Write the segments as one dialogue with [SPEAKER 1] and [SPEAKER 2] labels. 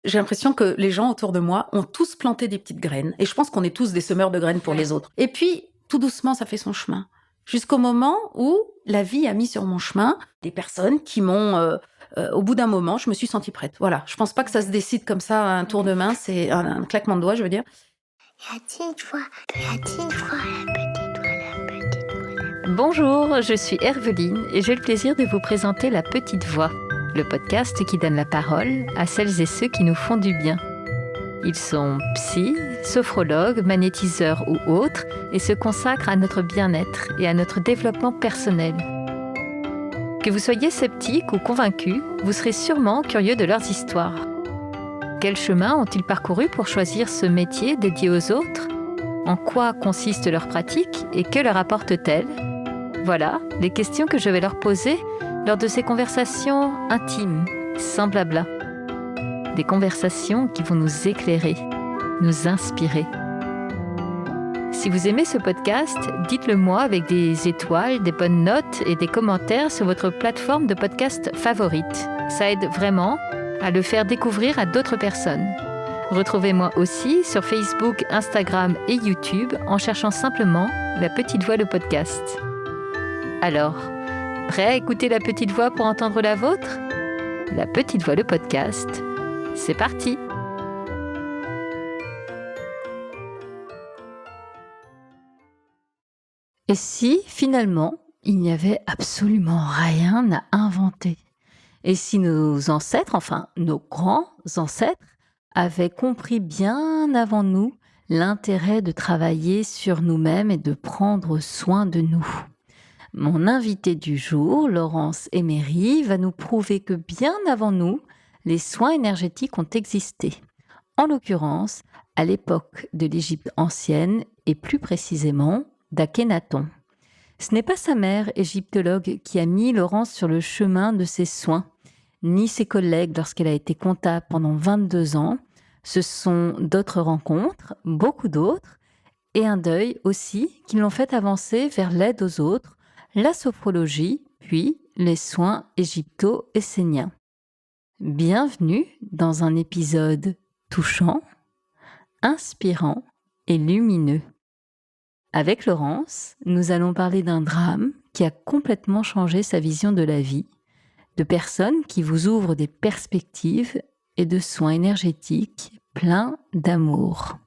[SPEAKER 1] J'ai l'impression que les gens autour de moi ont tous planté des petites graines. Et je pense qu'on est tous des semeurs de graines pour les autres. Et puis, tout doucement, ça fait son chemin. Jusqu'au moment où la vie a mis sur mon chemin des personnes qui m'ont... au bout d'un moment, je me suis sentie prête. Voilà. Je pense pas que ça se décide comme ça, un tour de main. C'est un claquement de doigts, je veux dire.
[SPEAKER 2] La petite voix, la petite voix, la petite voix, la petite voix.
[SPEAKER 3] Bonjour, je suis Herveline et j'ai le plaisir de vous présenter La Petite Voix, le podcast qui donne la parole à celles et ceux qui nous font du bien. Ils sont psy, sophrologues, magnétiseurs ou autres et se consacrent à notre bien-être et à notre développement personnel. Que vous soyez sceptique ou convaincu, vous serez sûrement curieux de leurs histoires. Quel chemin ont-ils parcouru pour choisir ce métier dédié aux autres ? En quoi consiste leur pratique et que leur apporte-t-elle ? Voilà les questions que je vais leur poser lors de ces conversations intimes, sans blabla. Des conversations qui vont nous éclairer, nous inspirer. Si vous aimez ce podcast, dites-le moi avec des étoiles, des bonnes notes et des commentaires sur votre plateforme de podcast favorite. Ça aide vraiment à le faire découvrir à d'autres personnes. Retrouvez-moi aussi sur Facebook, Instagram et YouTube en cherchant simplement La Petite Voix le podcast. Alors, prêt à écouter La Petite Voix pour entendre la vôtre ? La Petite Voix le podcast, c'est parti ! Et si, finalement, il n'y avait absolument rien à inventer ? Et si nos ancêtres, enfin nos grands ancêtres, avaient compris bien avant nous l'intérêt de travailler sur nous-mêmes et de prendre soin de nous ? Mon invitée du jour, Laurence Emery, va nous prouver que bien avant nous, les soins énergétiques ont existé. En l'occurrence, à l'époque de l'Égypte ancienne et plus précisément d'Akhénaton. Ce n'est pas sa mère, égyptologue, qui a mis Laurence sur le chemin de ses soins, ni ses collègues lorsqu'elle a été comptable pendant 22 ans. Ce sont d'autres rencontres, beaucoup d'autres, et un deuil aussi, qui l'ont fait avancer vers l'aide aux autres, la sophrologie, puis les soins égypto-esséniens. Bienvenue dans un épisode touchant, inspirant et lumineux. Avec Laurence, nous allons parler d'un drame qui a complètement changé sa vision de la vie, de personnes qui vous ouvrent des perspectives et de soins énergétiques pleins d'amour.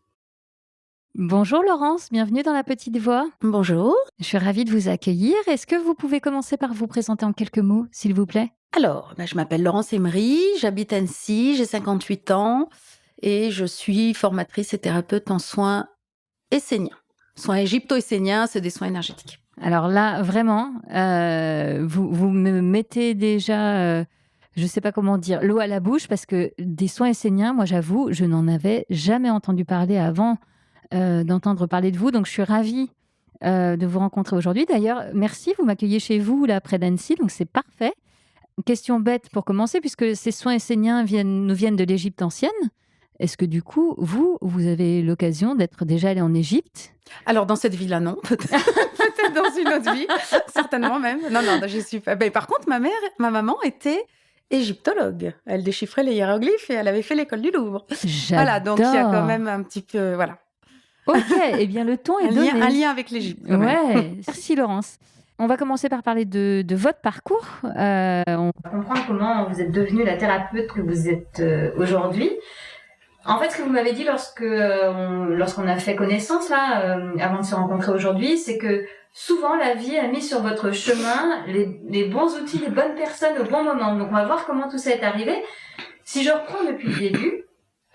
[SPEAKER 3] Bonjour Laurence, bienvenue dans La Petite Voix.
[SPEAKER 1] Bonjour.
[SPEAKER 3] Je suis ravie de vous accueillir. Est-ce que vous pouvez commencer par vous présenter en quelques mots, s'il vous plaît ?
[SPEAKER 1] Alors, je m'appelle Laurence Emery, j'habite Annecy, j'ai 58 ans et je suis formatrice et thérapeute en soins esséniens. Soins égypto-esséniens, c'est des soins énergétiques.
[SPEAKER 3] Alors là, vraiment, vous me mettez déjà, je ne sais pas comment dire, l'eau à la bouche, parce que des soins esséniens, moi j'avoue, je n'en avais jamais entendu parler avant d'entendre parler de vous. Donc je suis ravie de vous rencontrer aujourd'hui. D'ailleurs, merci, vous m'accueillez chez vous, là, près d'Annecy, donc c'est parfait. Question bête pour commencer, puisque ces soins esséniens nous viennent de l'Égypte ancienne. Est-ce que du coup, vous avez l'occasion d'être déjà allé en Égypte ?
[SPEAKER 1] Alors, dans cette vie-là, non. Peut-être dans une autre vie, certainement même. Non, j'y suis pas. Mais par contre, ma maman était égyptologue. Elle déchiffrait les hiéroglyphes et elle avait fait l'école du Louvre.
[SPEAKER 3] J'adore.
[SPEAKER 1] Voilà, donc il y a quand même un petit peu, voilà.
[SPEAKER 3] Ok, eh bien le ton est donné.
[SPEAKER 1] Un lien avec l'Égypte.
[SPEAKER 3] Ouais, merci Laurence. On va commencer par parler de votre parcours. On va comprendre comment vous êtes devenue la thérapeute que vous êtes aujourd'hui. En fait, ce que vous m'avez dit lorsqu'on a fait connaissance, là, avant de se rencontrer aujourd'hui, c'est que souvent la vie a mis sur votre chemin les bons outils, les bonnes personnes au bon moment. Donc, on va voir comment tout ça est arrivé. Si je reprends depuis le début,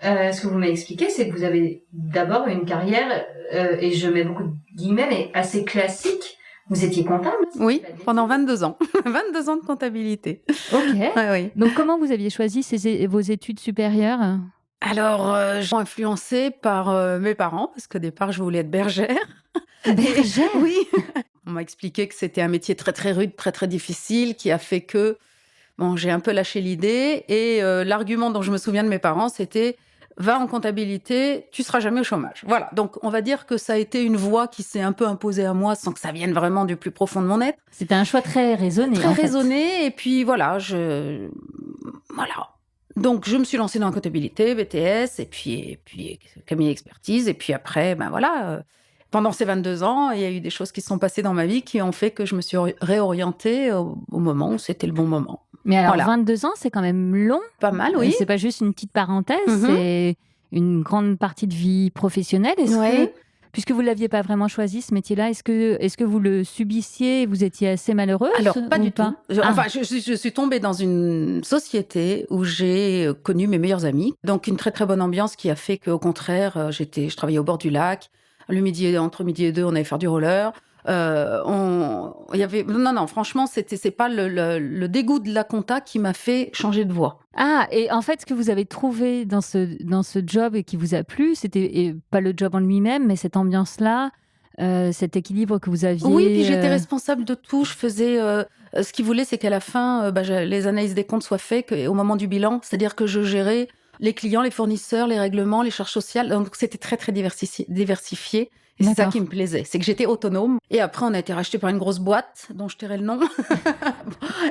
[SPEAKER 3] ce que vous m'avez expliqué, c'est que vous avez d'abord une carrière, et je mets beaucoup de guillemets, mais assez classique. Vous étiez comptable ?
[SPEAKER 1] Oui, pendant 22 ans. 22 ans de comptabilité.
[SPEAKER 3] Ok.
[SPEAKER 1] Ouais, oui.
[SPEAKER 3] Donc, comment vous aviez choisi vos études supérieures ?
[SPEAKER 1] Alors, j'ai influencée par mes parents, parce qu'au départ, je voulais être bergère.
[SPEAKER 3] Bergère ?
[SPEAKER 1] Oui. On m'a expliqué que c'était un métier très, très rude, très, très difficile, qui a fait que j'ai un peu lâché l'idée. Et l'argument dont je me souviens de mes parents, c'était « va en comptabilité, tu seras jamais au chômage ». Voilà, donc on va dire que ça a été une voie qui s'est un peu imposée à moi, sans que ça vienne vraiment du plus profond de mon être.
[SPEAKER 3] C'était un choix très raisonné,
[SPEAKER 1] Très raisonné, et puis voilà, voilà. Donc, je me suis lancée dans la comptabilité, BTS, et puis cabinet d'expertise. Et puis après, pendant ces 22 ans, il y a eu des choses qui se sont passées dans ma vie qui ont fait que je me suis réorientée au moment où c'était le bon moment.
[SPEAKER 3] Mais alors,
[SPEAKER 1] Voilà.
[SPEAKER 3] 22 ans, c'est quand même long.
[SPEAKER 1] Pas mal, oui.
[SPEAKER 3] C'est pas juste une petite parenthèse,
[SPEAKER 1] Mhm.
[SPEAKER 3] c'est une grande partie de vie professionnelle. Est-ce
[SPEAKER 1] Ouais.
[SPEAKER 3] que, puisque vous ne l'aviez pas vraiment choisi, ce métier-là, est-ce que vous le subissiez et vous étiez assez malheureuse
[SPEAKER 1] Alors, pas
[SPEAKER 3] ou
[SPEAKER 1] du tout. Je suis tombée dans une société où j'ai connu mes meilleurs amis. Donc, une très, très bonne ambiance qui a fait qu'au contraire, je travaillais au bord du lac. Entre midi et deux, on allait faire du roller. Non, franchement, c'est pas le dégoût de la compta qui m'a fait changer de voie.
[SPEAKER 3] Ah, et en fait, ce que vous avez trouvé dans ce job et qui vous a plu, c'était pas le job en lui-même, mais cette ambiance-là, cet équilibre que vous aviez.
[SPEAKER 1] Oui, puis j'étais responsable de tout. Je faisais. Ce qu'ils voulaient, c'est qu'à la fin, les analyses des comptes soient faites au moment du bilan. C'est-à-dire que je gérais les clients, les fournisseurs, les règlements, les charges sociales. Donc, c'était très, très diversifié. Et c'est ça
[SPEAKER 3] D'accord.
[SPEAKER 1] qui me plaisait. C'est que j'étais autonome. Et après, on a été racheté par une grosse boîte dont je tairai le nom.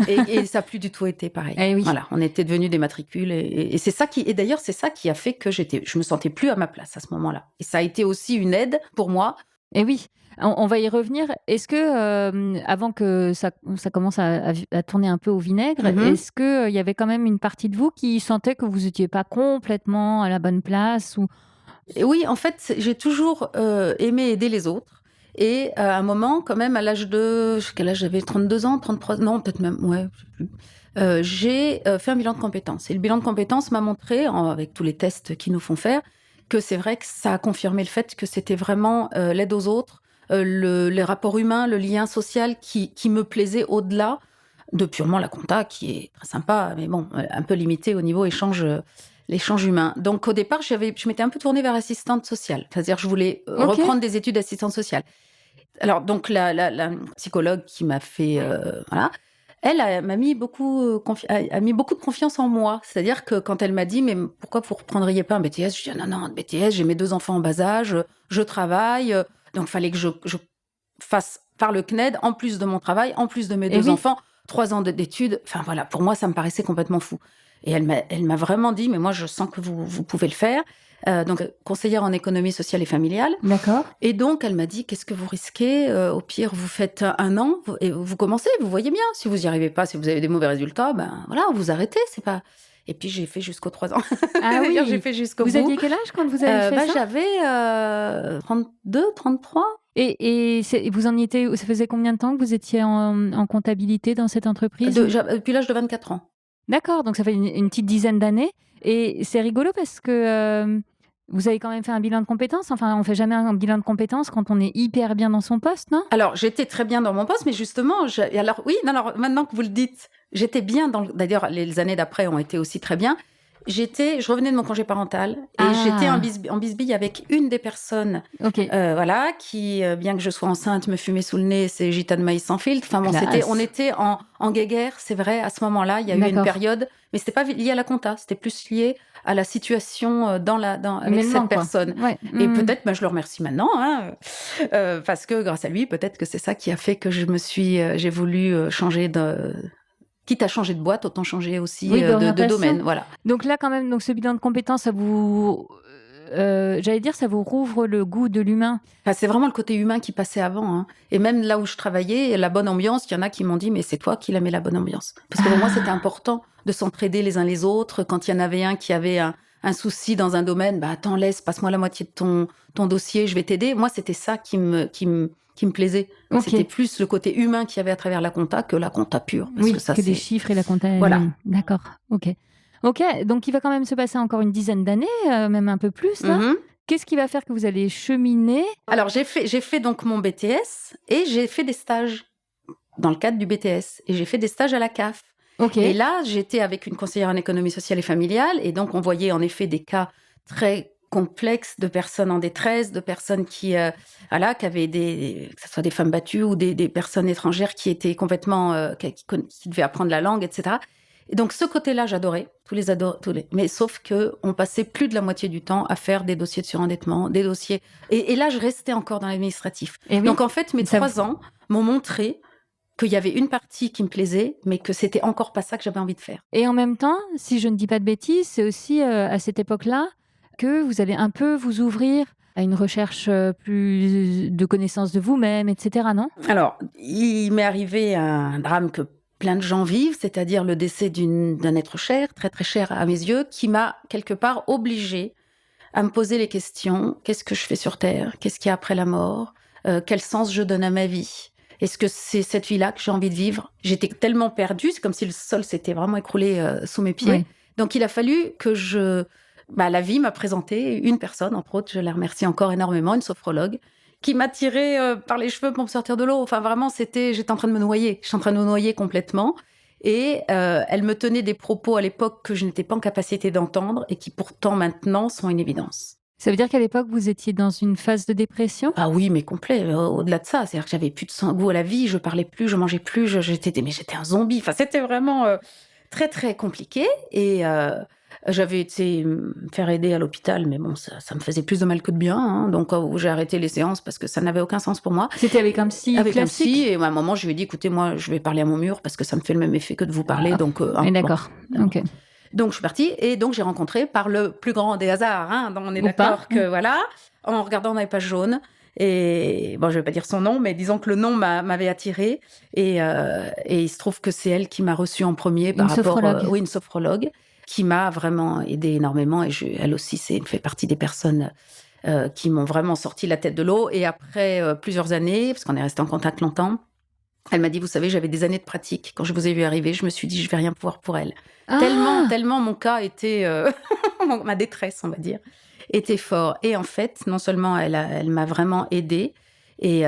[SPEAKER 1] et ça n'a plus du tout été pareil.
[SPEAKER 3] Eh oui.
[SPEAKER 1] Voilà, on était devenus des matricules. Et c'est ça et d'ailleurs, c'est ça qui a fait que je me sentais plus à ma place à ce moment-là. Et ça a été aussi une aide pour moi.
[SPEAKER 3] Et oui, on va y revenir. Est-ce que, avant que ça commence à tourner un peu au vinaigre, est-ce qu'il y avait quand même une partie de vous qui sentait que vous n'étiez pas complètement à la bonne place ou...
[SPEAKER 1] Et oui, en fait, j'ai toujours aimé aider les autres. Et à un moment, quand même, à l'âge de... Quel âge j'avais 32 ans, 33... Non, peut-être même... Ouais, je sais plus. J'ai fait un bilan de compétences. Et le bilan de compétences m'a montré, avec tous les tests qu'ils nous font faire, que c'est vrai que ça a confirmé le fait que c'était vraiment l'aide aux autres, les rapports humains, le lien social qui me plaisait au-delà de purement la compta, qui est très sympa, mais bon, un peu limité au niveau l'échange humain. Donc au départ, je m'étais un peu tournée vers assistante sociale. C'est-à-dire je voulais reprendre des études d'assistante sociale. Alors donc la psychologue qui m'a fait... voilà. Elle m'a mis a mis beaucoup de confiance en moi. C'est-à-dire que quand elle m'a dit, mais pourquoi vous ne reprendriez pas un BTS? Je dis, non, BTS, j'ai mes 2 enfants en bas âge, je travaille, donc il fallait que je fasse par le CNED, en plus de mon travail, en plus de mes 2 enfants, 3 ans d'études. Enfin voilà, pour moi, ça me paraissait complètement fou. Et elle m'a vraiment dit, mais moi, je sens que vous pouvez le faire. Donc, conseillère en économie sociale et familiale.
[SPEAKER 3] D'accord.
[SPEAKER 1] Et donc, elle m'a dit, qu'est-ce que vous risquez? Au pire, vous faites 1 an et vous commencez, vous voyez bien. Si vous n'y arrivez pas, si vous avez des mauvais résultats, voilà, vous arrêtez. C'est pas... Et puis, j'ai fait jusqu'au 3 ans.
[SPEAKER 3] Ah oui,
[SPEAKER 1] j'ai fait jusqu'au bout.
[SPEAKER 3] Vous aviez quel âge quand vous avez fait ça?
[SPEAKER 1] J'avais 32, 33.
[SPEAKER 3] Et vous en étiez, ça faisait combien de temps que vous étiez en comptabilité dans cette entreprise?
[SPEAKER 1] Depuis l'âge de 24 ans.
[SPEAKER 3] D'accord, donc ça fait une petite dizaine d'années. Et c'est rigolo parce que vous avez quand même fait un bilan de compétences. Enfin, on ne fait jamais un bilan de compétences quand on est hyper bien dans son poste, non?
[SPEAKER 1] Alors, j'étais très bien dans mon poste, mais justement, alors maintenant que vous le dites, j'étais bien d'ailleurs, les années d'après ont été aussi très bien. Je revenais de mon congé parental et j'étais en bisbille avec une des personnes, voilà, qui, bien que je sois enceinte, me fumait sous le nez ses gitanes de maïs sans filtre. Enfin bon, on était en guéguerre, c'est vrai, à ce moment-là, il y a eu une période, mais c'était pas lié à la compta, c'était plus lié à la situation avec cette personne.
[SPEAKER 3] Ouais.
[SPEAKER 1] Et peut-être, je le remercie maintenant, parce que grâce à lui, peut-être que c'est ça qui a fait que j'ai voulu changer quitte à changer de boîte, autant changer aussi de domaine. Voilà.
[SPEAKER 3] Donc là, quand même, donc ce bilan de compétences, ça vous... j'allais dire, ça vous rouvre le goût de l'humain.
[SPEAKER 1] Enfin, c'est vraiment le côté humain qui passait avant. Et même là où je travaillais, la bonne ambiance, il y en a qui m'ont dit, mais c'est toi qui la mets la bonne ambiance. Parce que pour moi, c'était important de s'entraider les uns les autres. Quand il y en avait un qui avait un souci dans un domaine, attends, passe-moi la moitié de ton dossier, je vais t'aider. Moi, c'était ça qui me plaisait. C'était plus le côté humain qu'il y avait à travers la compta que la compta pure.
[SPEAKER 3] Parce que des chiffres et la compta.
[SPEAKER 1] Voilà.
[SPEAKER 3] D'accord, ok, donc il va quand même se passer encore une dizaine d'années, même un peu plus, là. Qu'est-ce qui va faire que vous allez cheminer?
[SPEAKER 1] Alors, j'ai fait donc mon BTS et j'ai fait des stages dans le cadre du BTS. Et j'ai fait des stages à la CAF. Et là, j'étais avec une conseillère en économie sociale et familiale. Et donc, on voyait en effet des cas très complexes de personnes en détresse, de personnes qui avaient que ce soit des femmes battues ou des personnes étrangères qui étaient complètement... qui devaient apprendre la langue, etc. Et donc, ce côté-là, j'adorais. Mais sauf qu'on passait plus de la moitié du temps à faire des dossiers de surendettement, des dossiers... Et là, je restais encore dans l'administratif. Donc, en fait, mes 3 ans m'ont montré qu'il y avait une partie qui me plaisait, mais que c'était encore pas ça que j'avais envie de faire.
[SPEAKER 3] Et en même temps, si je ne dis pas de bêtises, c'est aussi à cette époque-là que vous allez un peu vous ouvrir à une recherche plus de connaissance de vous-même, etc., non?
[SPEAKER 1] Alors, il m'est arrivé un drame que plein de gens vivent, c'est-à-dire le décès d'un être cher, très très cher à mes yeux, qui m'a quelque part obligée à me poser les questions. Qu'est-ce que je fais sur Terre? Qu'est-ce qu'il y a après la mort? Quel sens je donne à ma vie? Est-ce que c'est cette vie-là que j'ai envie de vivre? J'étais tellement perdue, c'est comme si le sol s'était vraiment écroulé sous mes pieds.
[SPEAKER 3] Oui.
[SPEAKER 1] Donc il a fallu que la vie m'a présenté une personne, entre autres, je la remercie encore énormément, une sophrologue, qui m'a tirée par les cheveux pour me sortir de l'eau. Enfin vraiment, j'étais en train de me noyer. J'étais en train de me noyer complètement. Et elle me tenait des propos à l'époque que je n'étais pas en capacité d'entendre et qui pourtant maintenant sont une évidence.
[SPEAKER 3] Ça veut dire qu'à l'époque, vous étiez dans une phase de dépression?
[SPEAKER 1] Ah oui, mais complet, au-delà de ça. C'est-à-dire que j'avais plus de goût à la vie, je parlais plus, je mangeais plus, j'étais un zombie. Enfin, c'était vraiment très, très compliqué. Et j'avais été me faire aider à l'hôpital, mais bon, ça me faisait plus de mal que de bien. Hein. Donc, j'ai arrêté les séances parce que ça n'avait aucun sens pour moi.
[SPEAKER 3] C'était avec un psy
[SPEAKER 1] Avec un
[SPEAKER 3] classique?
[SPEAKER 1] psy, et à un moment, je lui ai dit, écoutez, moi, je vais parler à mon mur parce que ça me fait le même effet que de vous parler. Donc,
[SPEAKER 3] Et d'accord.
[SPEAKER 1] bon.
[SPEAKER 3] Ok.
[SPEAKER 1] Donc, je suis partie et donc j'ai rencontré par le plus grand des hasards, hein, on est
[SPEAKER 3] Ou
[SPEAKER 1] d'accord
[SPEAKER 3] pas.
[SPEAKER 1] que voilà, en regardant dans les pages jaunes. Et bon, je vais pas dire son nom, mais disons que le nom m'avait attirée. Et il se trouve que c'est elle qui m'a reçue en premier par
[SPEAKER 3] Une
[SPEAKER 1] rapport,
[SPEAKER 3] sophrologue.
[SPEAKER 1] oui, une sophrologue, qui m'a vraiment aidée énormément. Et elle aussi, fait partie des personnes qui m'ont vraiment sorti la tête de l'eau. Et après plusieurs années, parce qu'on est resté en contact longtemps, elle m'a dit, vous savez, j'avais des années de pratique. Quand je vous ai vu arriver, je me suis dit, je vais rien pouvoir pour elle.
[SPEAKER 3] Ah!
[SPEAKER 1] Tellement mon cas était, ma détresse, on va dire, était fort. Et en fait, non seulement elle m'a vraiment aidée, et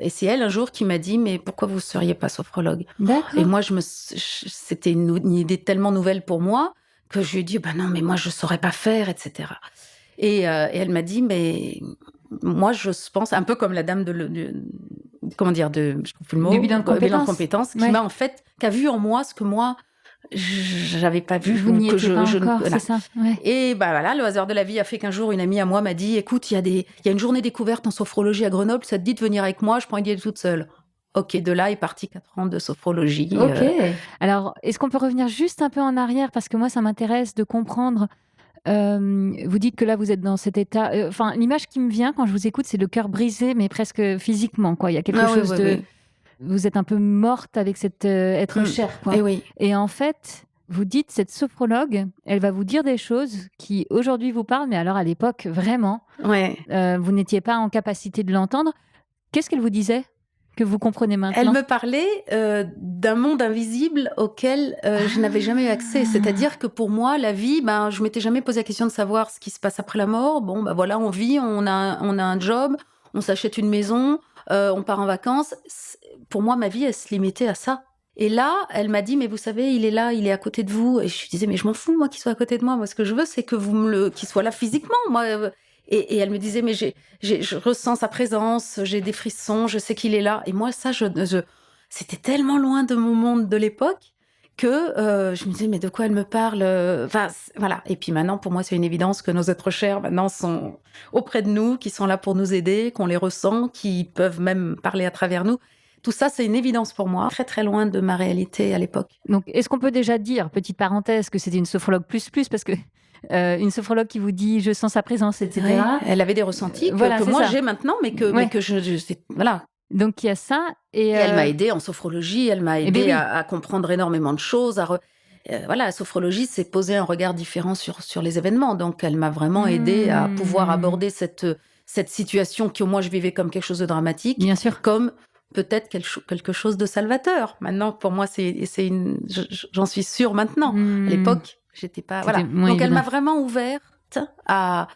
[SPEAKER 1] c'est elle un jour qui m'a dit, mais pourquoi vous ne seriez pas sophrologue?
[SPEAKER 3] D'accord.
[SPEAKER 1] Et moi, c'était une idée tellement nouvelle pour moi que je lui ai dit, bah non, mais moi, je ne saurais pas faire, etc. Et elle m'a dit, mais moi, je pense, un peu comme la dame comment dire, je trouve le mot,
[SPEAKER 3] Du bilan de
[SPEAKER 1] compétences, qui
[SPEAKER 3] Ouais.
[SPEAKER 1] m'a en fait, qui a vu en moi ce que moi, j'avais pas vu,
[SPEAKER 3] Vous
[SPEAKER 1] ou
[SPEAKER 3] n'y
[SPEAKER 1] que
[SPEAKER 3] étiez pas encore,
[SPEAKER 1] voilà.
[SPEAKER 3] c'est ça? Ouais.
[SPEAKER 1] Et bah voilà, le hasard de la vie a fait qu'un jour, une amie à moi m'a dit, écoute, il y a une journée découverte en sophrologie à Grenoble, ça te dit de venir avec moi, je prends une idée toute seule. Ok, de là est parti 4 ans de sophrologie.
[SPEAKER 3] Ok. Alors, est-ce qu'on peut revenir juste un peu en arrière? Parce que moi, ça m'intéresse de comprendre. Vous dites que là, vous êtes dans cet état. Enfin, l'image qui me vient quand je vous écoute, c'est le cœur brisé, mais presque physiquement, quoi. Il y a quelque
[SPEAKER 1] Ah oui,
[SPEAKER 3] chose
[SPEAKER 1] oui,
[SPEAKER 3] de.
[SPEAKER 1] oui.
[SPEAKER 3] Vous êtes un peu morte avec cet être cher, quoi.
[SPEAKER 1] Et oui.
[SPEAKER 3] Et en fait, vous dites, cette sophrologue, elle va vous dire des choses qui aujourd'hui vous parlent, mais alors à l'époque, vraiment,
[SPEAKER 1] Ouais.
[SPEAKER 3] vous n'étiez pas en capacité de l'entendre. Qu'est-ce qu'elle vous disait que vous comprenez
[SPEAKER 1] Elle
[SPEAKER 3] maintenant?
[SPEAKER 1] me parlait d'un monde invisible auquel je n'avais jamais eu accès. C'est-à-dire que pour moi, la vie, je m'étais jamais posé la question de savoir ce qui se passe après la mort. Bon, voilà, on vit, on a un job, on s'achète une maison, on part en vacances. Pour moi, ma vie, elle se limitait à ça. Et là, elle m'a dit, mais vous savez, il est là, il est à côté de vous. Et je lui disais, mais je m'en fous, moi, qu'il soit à côté de moi. Moi, ce que je veux, c'est que qu'il soit là physiquement. Moi, et elle me disait, mais je ressens sa présence, j'ai des frissons, je sais qu'il est là. Et moi, ça, c'était tellement loin de mon monde de l'époque que je me disais, mais de quoi elle me parle? Enfin, voilà. Et puis maintenant, pour moi, c'est une évidence que nos êtres chers, maintenant, sont auprès de nous, qui sont là pour nous aider, qu'on les ressent, qui peuvent même parler à travers nous. Tout ça, c'est une évidence pour moi, très très loin de ma réalité à l'époque.
[SPEAKER 3] Donc, est-ce qu'on peut déjà dire, petite parenthèse, que c'était une sophrologue plus, parce que une sophrologue qui vous dit je sens sa présence, etc.
[SPEAKER 1] Ouais, elle avait des ressentis
[SPEAKER 3] Voilà,
[SPEAKER 1] que
[SPEAKER 3] c'est
[SPEAKER 1] moi
[SPEAKER 3] ça.
[SPEAKER 1] j'ai maintenant, mais que,
[SPEAKER 3] Ouais.
[SPEAKER 1] mais que voilà.
[SPEAKER 3] Donc il y a ça. Et
[SPEAKER 1] elle m'a aidée en sophrologie, elle m'a aidée
[SPEAKER 3] oui.
[SPEAKER 1] à comprendre énormément de choses. Voilà, la sophrologie, c'est poser un regard différent sur les événements. Donc elle m'a vraiment aidée à pouvoir aborder cette situation que moi je vivais comme quelque chose de dramatique,
[SPEAKER 3] Bien sûr,
[SPEAKER 1] comme peut-être quelque chose de salvateur. Maintenant, pour moi, j'en suis sûre maintenant. À l'époque, j'étais pas. Voilà. Donc, elle m'a vraiment ouverte à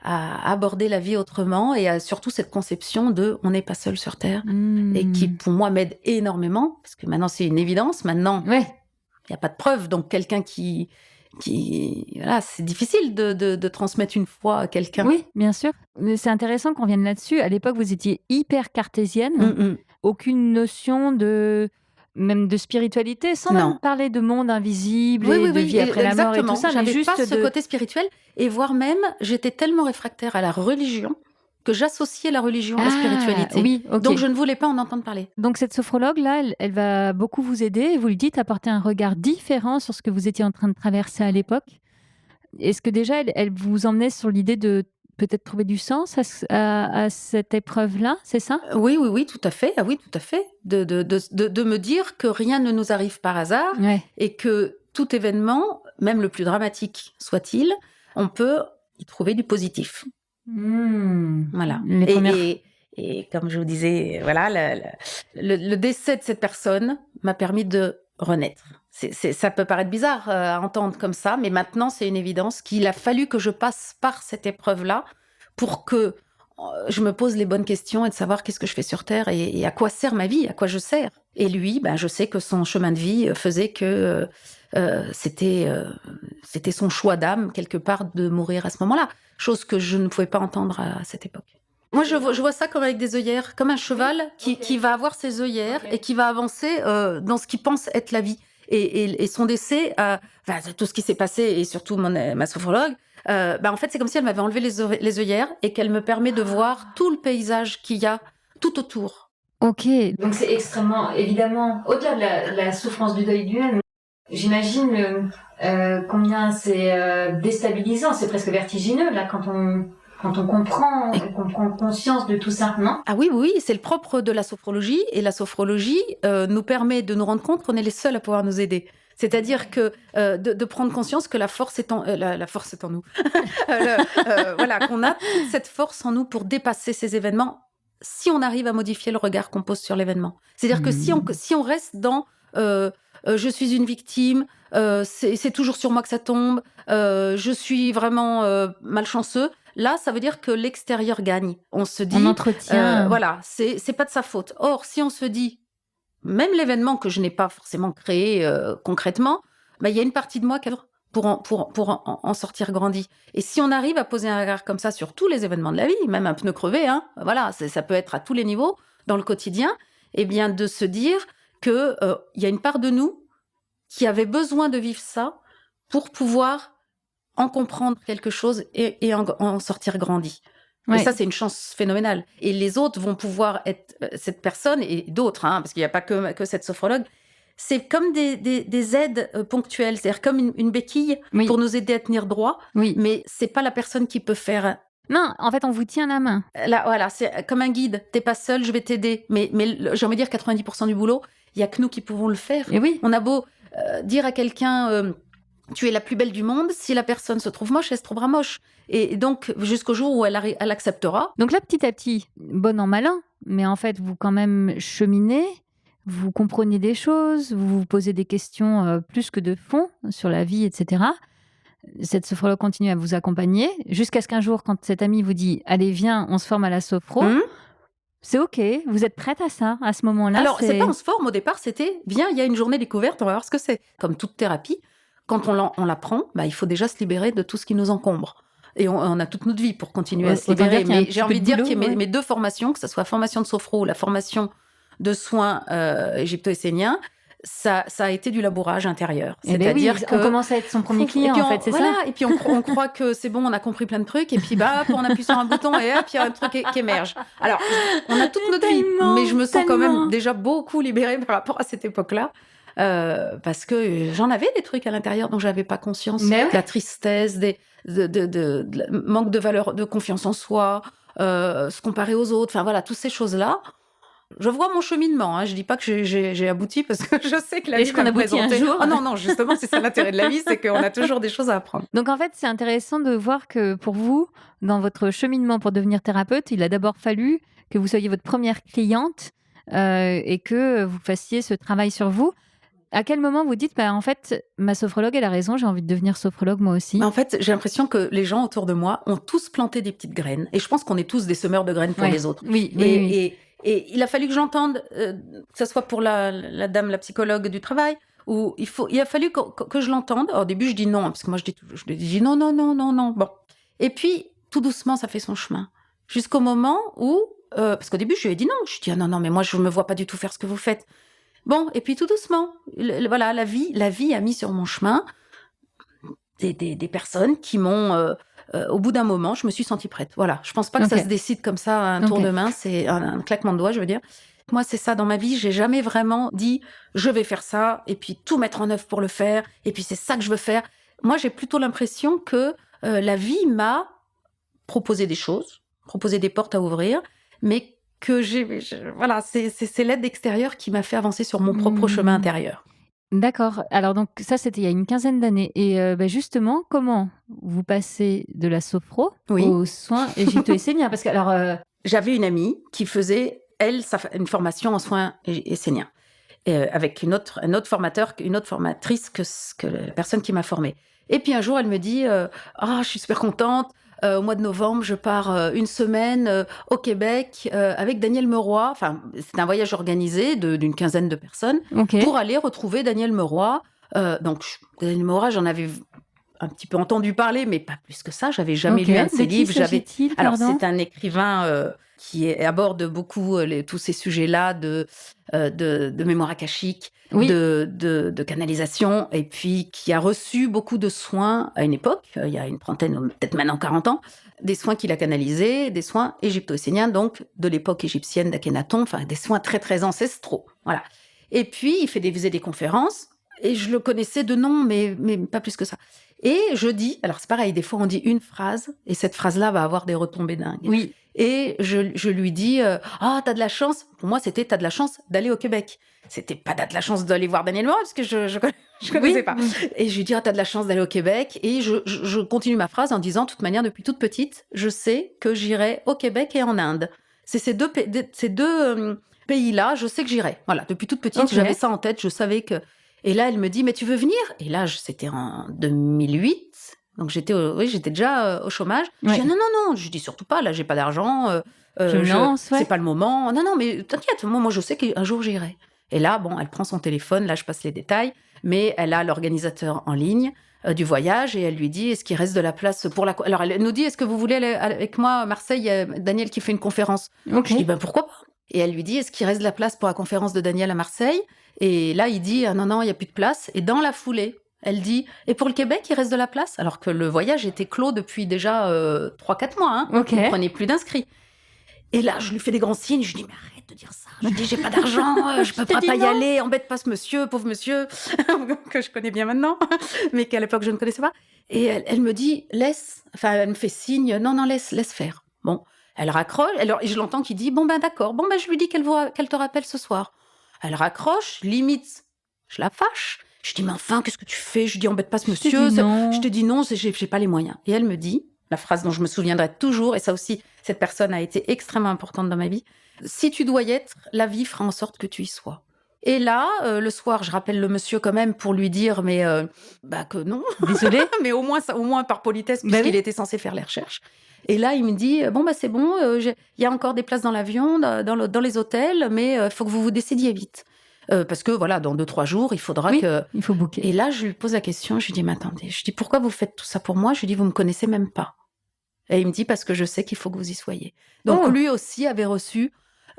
[SPEAKER 1] aborder la vie autrement et surtout cette conception de on n'est pas seul sur Terre et qui, pour moi, m'aide énormément parce que maintenant, c'est une évidence. Maintenant, il n'y a pas de preuve. Donc, quelqu'un qui voilà, c'est difficile de transmettre une foi à quelqu'un.
[SPEAKER 3] Oui, bien sûr. Mais c'est intéressant qu'on vienne là-dessus. À l'époque, vous étiez hyper cartésienne. Aucune notion même de spiritualité, sans même parler de monde invisible et de vie après la mort et tout ça.
[SPEAKER 1] J'avais
[SPEAKER 3] mais juste
[SPEAKER 1] pas ce côté spirituel. Et voire même, j'étais tellement réfractaire à la religion que j'associais la religion à la spiritualité.
[SPEAKER 3] Oui, ok.
[SPEAKER 1] Donc, je ne voulais pas en entendre parler.
[SPEAKER 3] Donc cette sophrologue-là, elle va beaucoup vous aider, et vous le dites, apporter un regard différent sur ce que vous étiez en train de traverser à l'époque. Est-ce que déjà, elle vous emmenait sur l'idée de peut-être trouver du sens à cette épreuve-là, c'est ça?
[SPEAKER 1] Oui, tout à fait. Ah oui, tout à fait. De me dire que rien ne nous arrive par hasard
[SPEAKER 3] Ouais.
[SPEAKER 1] et que tout événement, même le plus dramatique soit-il, on peut y trouver du positif. Voilà.
[SPEAKER 3] Les premières...
[SPEAKER 1] Et comme je vous disais, voilà, le décès de cette personne m'a permis de renaître. Ça peut paraître bizarre à entendre comme ça, mais maintenant, c'est une évidence qu'il a fallu que je passe par cette épreuve-là pour que je me pose les bonnes questions et de savoir qu'est-ce que je fais sur Terre et à quoi sert ma vie, à quoi je sers. Et lui, je sais que son chemin de vie faisait que c'était son choix d'âme, quelque part, de mourir à ce moment-là. Chose que je ne pouvais pas entendre à cette époque. Moi, je vois ça comme avec des œillères, comme un cheval qui va avoir ses œillères et qui va avancer dans ce qu'il pense être la vie. Et son décès, tout ce qui s'est passé, et surtout ma sophrologue, en fait, c'est comme si elle m'avait enlevé les œillères et qu'elle me permet de voir tout le paysage qu'il y a tout autour.
[SPEAKER 3] Ok, donc c'est extrêmement, évidemment, au-delà de la souffrance du deuil lui-même, j'imagine combien c'est déstabilisant, c'est presque vertigineux, là, quand on comprend, qu'on prend conscience de tout ça, non?
[SPEAKER 1] Ah oui, c'est le propre de la sophrologie, et la sophrologie nous permet de nous rendre compte qu'on est les seuls à pouvoir nous aider. C'est-à-dire que de prendre conscience que la force est en nous. Voilà, qu'on a toute cette force en nous pour dépasser ces événements, si on arrive à modifier le regard qu'on pose sur l'événement. C'est-à-dire que si on reste dans je suis une victime, c'est toujours sur moi que ça tombe, je suis vraiment malchanceux. Là, ça veut dire que l'extérieur gagne. On se dit,
[SPEAKER 3] on entretient.
[SPEAKER 1] voilà, c'est pas de sa faute. Or, si on se dit, même l'événement que je n'ai pas forcément créé concrètement, il y a une partie de moi qui pour en sortir grandi. Et si on arrive à poser un regard comme ça sur tous les événements de la vie, même un pneu crevé, voilà, ça peut être à tous les niveaux dans le quotidien, et bien de se dire que y a une part de nous qui avait besoin de vivre ça pour pouvoir en comprendre quelque chose et en sortir grandi.
[SPEAKER 3] Ouais.
[SPEAKER 1] Et ça, c'est une chance phénoménale. Et les autres vont pouvoir être cette personne et d'autres, parce qu'il n'y a pas que cette sophrologue. C'est comme des aides ponctuelles, c'est-à-dire comme une béquille pour nous aider à tenir droit.
[SPEAKER 3] Oui.
[SPEAKER 1] Mais c'est pas la personne qui peut faire.
[SPEAKER 3] Non, en fait, on vous tient la main.
[SPEAKER 1] Là, voilà, c'est comme un guide. T'es pas seul, je vais t'aider. Mais j'ai envie de dire 90% du boulot, il y a que nous qui pouvons le faire.
[SPEAKER 3] Et oui.
[SPEAKER 1] On a beau dire à quelqu'un tu es la plus belle du monde, si la personne se trouve moche, elle se trouvera moche. Et donc, jusqu'au jour où elle acceptera.
[SPEAKER 3] Donc là, petit à petit, bon an, mal an, mais en fait, vous quand même cheminez, vous comprenez des choses, vous vous posez des questions plus que de fond sur la vie, etc. Cette sophrologue continue à vous accompagner, jusqu'à ce qu'un jour, quand cet ami vous dit « Allez, viens, on se forme à la sophro », c'est OK, vous êtes prête à ça, à ce moment-là?
[SPEAKER 1] Alors, c'est pas on se forme, au départ, c'était « Viens, il y a une journée découverte, on va voir ce que c'est ». Comme toute thérapie, quand on l'apprend, il faut déjà se libérer de tout ce qui nous encombre. Et on a toute notre vie pour continuer à se libérer. Mais j'ai envie de dire que mes deux formations, que ce soit la formation de sophro ou la formation de soins égypto-esséniens, ça a été du labourage intérieur.
[SPEAKER 3] C'est-à-dire qu'on commence à être son premier client, en fait, c'est ça?
[SPEAKER 1] Et puis on croit que c'est bon, on a compris plein de trucs, et puis on appuie sur un bouton, et hop, il y a un truc qui émerge. Alors, on a toute notre vie, mais je me sens quand même déjà beaucoup libérée par rapport à cette époque-là. Parce que j'en avais des trucs à l'intérieur dont j'avais pas conscience, de la tristesse, de manque de valeur, de confiance en soi, se comparer aux autres, enfin voilà, toutes ces choses-là. Je vois mon cheminement, je dis pas que j'ai abouti parce que je sais que la vie va me présenter.
[SPEAKER 3] Un jour
[SPEAKER 1] non, justement, c'est ça l'intérêt de la vie, c'est qu'on a toujours des choses à apprendre.
[SPEAKER 3] Donc en fait, c'est intéressant de voir que pour vous, dans votre cheminement pour devenir thérapeute, il a d'abord fallu que vous soyez votre première cliente et que vous fassiez ce travail sur vous. À quel moment vous dites, en fait, ma sophrologue, elle a raison, j'ai envie de devenir sophrologue moi aussi?
[SPEAKER 1] En fait, j'ai l'impression que les gens autour de moi ont tous planté des petites graines. Et je pense qu'on est tous des semeurs de graines pour les autres.
[SPEAKER 3] Oui.
[SPEAKER 1] Et il a fallu que j'entende, que ce soit pour la dame, la psychologue du travail, ou il a fallu que je l'entende. Au début, je dis non, parce que moi, je dis non. Bon. Et puis, tout doucement, ça fait son chemin. Jusqu'au moment où, parce qu'au début, je lui ai dit non. Je lui ai dit, non, mais moi, je ne me vois pas du tout faire ce que vous faites. Bon, et puis tout doucement, voilà, la vie a mis sur mon chemin des personnes qui m'ont au bout d'un moment, je me suis sentie prête. Voilà, je pense pas que
[SPEAKER 3] Ok.
[SPEAKER 1] ça se décide comme ça, un tour
[SPEAKER 3] Ok.
[SPEAKER 1] de main, c'est un claquement de doigts, je veux dire. Moi, c'est ça dans ma vie, j'ai jamais vraiment dit je vais faire ça et puis tout mettre en œuvre pour le faire et puis c'est ça que je veux faire. Moi, j'ai plutôt l'impression que la vie m'a proposé des choses, proposé des portes à ouvrir, mais que voilà, c'est l'aide extérieure qui m'a fait avancer sur mon propre chemin intérieur.
[SPEAKER 3] D'accord. Alors donc ça, c'était il y a une quinzaine d'années. Et justement, comment vous passez de la sophro
[SPEAKER 1] Oui.
[SPEAKER 3] aux soins égypto-esséniens? Parce que alors,
[SPEAKER 1] J'avais une amie qui faisait, elle, une formation en soins esséniens, avec un autre formateur, une autre formatrice que la personne qui m'a formée. Et puis un jour, elle me dit je suis super contente. Au mois de novembre, je pars une semaine au Québec avec Daniel Meroy. Enfin, c'est un voyage organisé d'une quinzaine de personnes
[SPEAKER 3] ok.
[SPEAKER 1] pour aller retrouver Daniel Meroy. Daniel Meroy, j'en avais un petit peu entendu parler, mais pas plus que ça. J'avais jamais lu un de ses livres. Alors, c'est un écrivain qui aborde beaucoup tous ces sujets-là de mémoire akashique,
[SPEAKER 3] Oui.
[SPEAKER 1] de canalisation, et puis qui a reçu beaucoup de soins à une époque, il y a une trentaine, peut-être maintenant 40 ans, des soins qu'il a canalisés, des soins égypto-esséniens, donc de l'époque égyptienne d'Akhenaton, enfin des soins très très ancestraux. Voilà. Et puis, il faisait des conférences, et je le connaissais de nom, mais pas plus que ça. Et je dis, alors c'est pareil, des fois on dit une phrase, et cette phrase-là va avoir des retombées dingues.
[SPEAKER 3] Oui.
[SPEAKER 1] Et je lui dis, t'as de la chance. Pour moi, c'était, t'as de la chance d'aller au Québec. C'était pas t'as de la chance d'aller voir Daniel Meroy, parce que je connaissais pas. Et je lui dis, t'as de la chance d'aller au Québec. Et je continue ma phrase en disant, de toute manière, depuis toute petite, je sais que j'irai au Québec et en Inde. C'est ces deux pays-là, je sais que j'irai. Voilà, depuis toute petite, j'avais ça en tête, je savais que... Et là, elle me dit, mais tu veux venir? Et là, c'était en 2008. Donc, j'étais déjà au chômage.
[SPEAKER 3] Ouais.
[SPEAKER 1] Je dis, non. Je dis, surtout pas, là, j'ai pas d'argent.
[SPEAKER 3] C'est
[SPEAKER 1] pas le moment. Non, mais t'inquiète, moi, je sais qu'un jour, j'irai. Et là, bon, elle prend son téléphone. Là, je passe les détails. Mais elle a l'organisateur en ligne du voyage et elle lui dit, est-ce qu'il reste de la place pour la... Alors, elle nous dit, est-ce que vous voulez aller avec moi à Marseille? Il y a Daniel qui fait une conférence.
[SPEAKER 3] Ok.
[SPEAKER 1] Je dis, pourquoi pas? Et elle lui dit, est-ce qu'il reste de la place pour la conférence de Daniel à Marseille? Et là, il dit, non, il n'y a plus de place. Et dans la foulée, elle dit, et pour le Québec, il reste de la place? Alors que le voyage était clos depuis déjà 3-4 mois. Hein.
[SPEAKER 3] Ok.
[SPEAKER 1] Il ne prenait plus d'inscrits. Et là, je lui fais des grands signes. Je lui dis, mais arrête de dire ça. Je lui dis, j'ai pas d'argent, je peux pas y aller. Embête pas ce monsieur, pauvre monsieur, que je connais bien maintenant, mais qu'à l'époque, je ne connaissais pas. Et elle me dit, elle me fait signe, non, laisse faire. Bon, elle raccroche. Et je l'entends qui dit, d'accord. Je lui dis qu'elle te rappelle ce soir. Elle raccroche, limite, je la fâche. Je dis, mais enfin, qu'est-ce que tu fais? Je dis, embête pas ce monsieur. Je te dis non, j'ai pas les moyens. Et elle me dit, la phrase dont je me souviendrai toujours, et ça aussi, cette personne a été extrêmement importante dans ma vie, si tu dois y être, la vie fera en sorte que tu y sois. Et là, le soir, je rappelle le monsieur quand même pour lui dire, mais que non.
[SPEAKER 3] Désolée.
[SPEAKER 1] Mais au moins par politesse, puisqu'il était censé faire les recherches. Et là, il me dit, c'est bon, il y a encore des places dans l'avion, dans les hôtels, mais il faut que vous vous décidiez vite. Parce que voilà, dans 2-3 jours, il faudra que...
[SPEAKER 3] il faut booker.
[SPEAKER 1] Et là, je lui pose la question, je lui dis, mais attendez, pourquoi vous faites tout ça pour moi? Je lui dis, vous me connaissez même pas. Et il me dit, parce que je sais qu'il faut que vous y soyez. Donc lui aussi avait reçu,